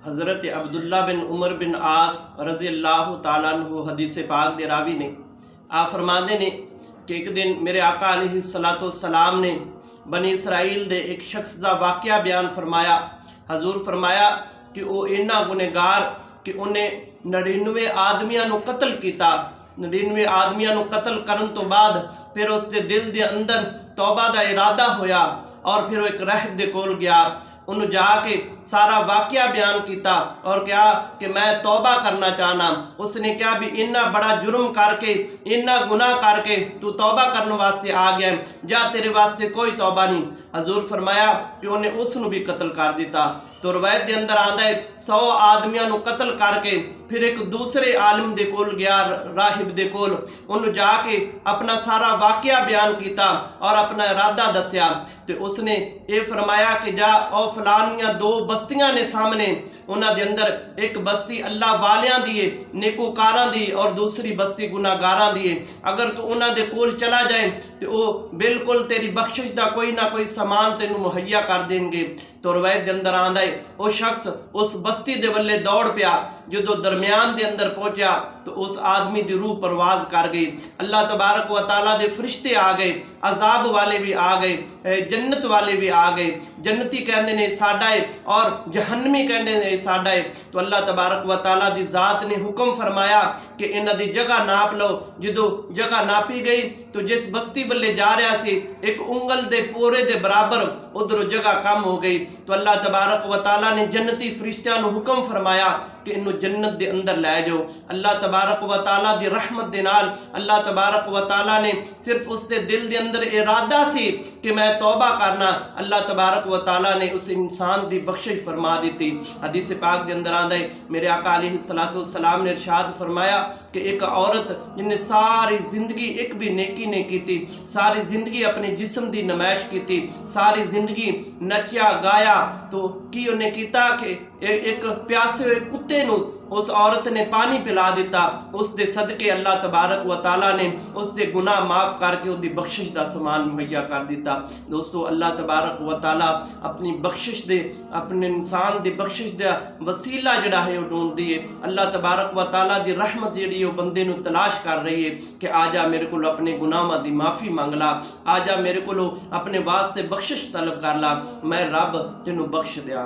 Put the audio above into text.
हज़रत अब्दुल्ला बिन उमर बिन आस रज़ी अल्लाह ताला अन्हु हदीस पाक दे रावी ने आप फरमाते ने कि एक दिन मेरे आका अलैहिस्सलातु वस्सलाम ने बनी इसराइल दे एक शख्स का वाक़या बयान फरमाया। हजूर फरमाया कि वो इन्ना गुनहगार कि उन्हें 99 आदमियों को कत्ल किया। 99 आदमियों को कत्ल करन तो बाद फिर उसके दिल के अंदर तौबा का इरादा होया और फिर वो एक रहब दे कोल गया। उन्हें जाके सारा वाक़या बयान किया और क्या कि मैं तौबा करना चाहना। उसने क्या भी इन्ना बड़ा जुर्म करके इन्ना गुनाह करके तू तौबा करने वास्ते आ गया, जा तेरे वास्ते कोई तौबा नहीं। हजूर फरमाया कि उन्हें उसनू भी कत्ल कर दिता। तो रवायत के अंदर आंदा है 100 आदमियों को कत्ल करके फिर एक दूसरे आलिम दे कोल गया, राहिब दे कोल। उन्हें जाके अपना सारा वाक़या बयान किया और अपना इरादा दसिया। तो उसने ये फरमाया कि जा और फलानियां 2 बस्तियां ने सामने, उन्होंने अंदर एक बस्ती अल्लाह वालियां दी है नेकोकारां दी और दूसरी बस्ती गुनाहगारां दी है। अगर तू उन्होंने कोल चला जाए तो वो बिल्कुल तेरी बख्शिश का कोई ना कोई समान तेन मुहैया कर देंगे। तो रवायत के अंदर आंदा है वो शख्स उस बस्ती दे वल्ले दौड़ पिया। जो दरम्यान के अंदर पहुंचा तो उस आदमी की रूह परवाज कर गई। अल्लाह तबारक व तआला दे फरिश्ते आ गए, अजाब वाले भी आ गए, जन्नत वाले भी आ गए। जन्नती कहते ने साडा है और जहन्नमी कहते ने साडा है। तो अल्लाह तबारक व तआला दी जात ने हुक्म फरमाया कि इन्हां दी जगह नाप लो। जो जगह नापी गई तो जिस बस्ती वल्ले जा रहा सी एक उंगल दे पोरे दे बराबर उधर जगह कम हो गई। तो अल्लाह तबारक व तआला ने जन्नती फरिश्तियां नूं हुक्म फरमाया कि इन्हू जन्नत दे अंदर लै जाओ। अल्लाह तबारक व तआला दी रहमत दे नाल अल्लाह तबारक व तआला ने सिर्फ उसके दिल के अंदर इरादा सी कि मैं तौबा करना, अल्लाह तबारक व तआला ने उस इंसान की बख्शिश फरमा दी। हदीस पाक के अंदर आंदा है मेरे आका अलैहिस्सलातु वस्सलाम ने इरशाद फरमाया कि एक औरत जिन्हें सारी जिंदगी एक भी नेकी नहीं की, सारी जिंदगी अपने जिस्म की नमाइश की, सारी जिंदगी नचिया गाया, तो की उन्हें किया कि एक प्यासे हुए कुत्ते नूं उस औरत ने पानी पिला दिता। उस दे सदके अल्लाह तबारक व तआला ने उस दे गुनाह माफ़ करके उसकी बख्शिश का समान मुहैया कर दिता। दोस्तों अल्लाह तबारक व तआला अपनी बख्शिश दे अपने इंसान की बख्शिश का वसीला जिहड़ा है वो ढूंढदी है। अल्लाह तबारक व तआला की रहमत जिहड़ी वो बंदे नूं तलाश कर रही है कि आ जा मेरे को अपने गुनाहां की माफ़ी मंग ला, आ जा मेरे को अपने वास्ते बख्शिश तलब कर ला, मैं रब तेनों बख्श दिया।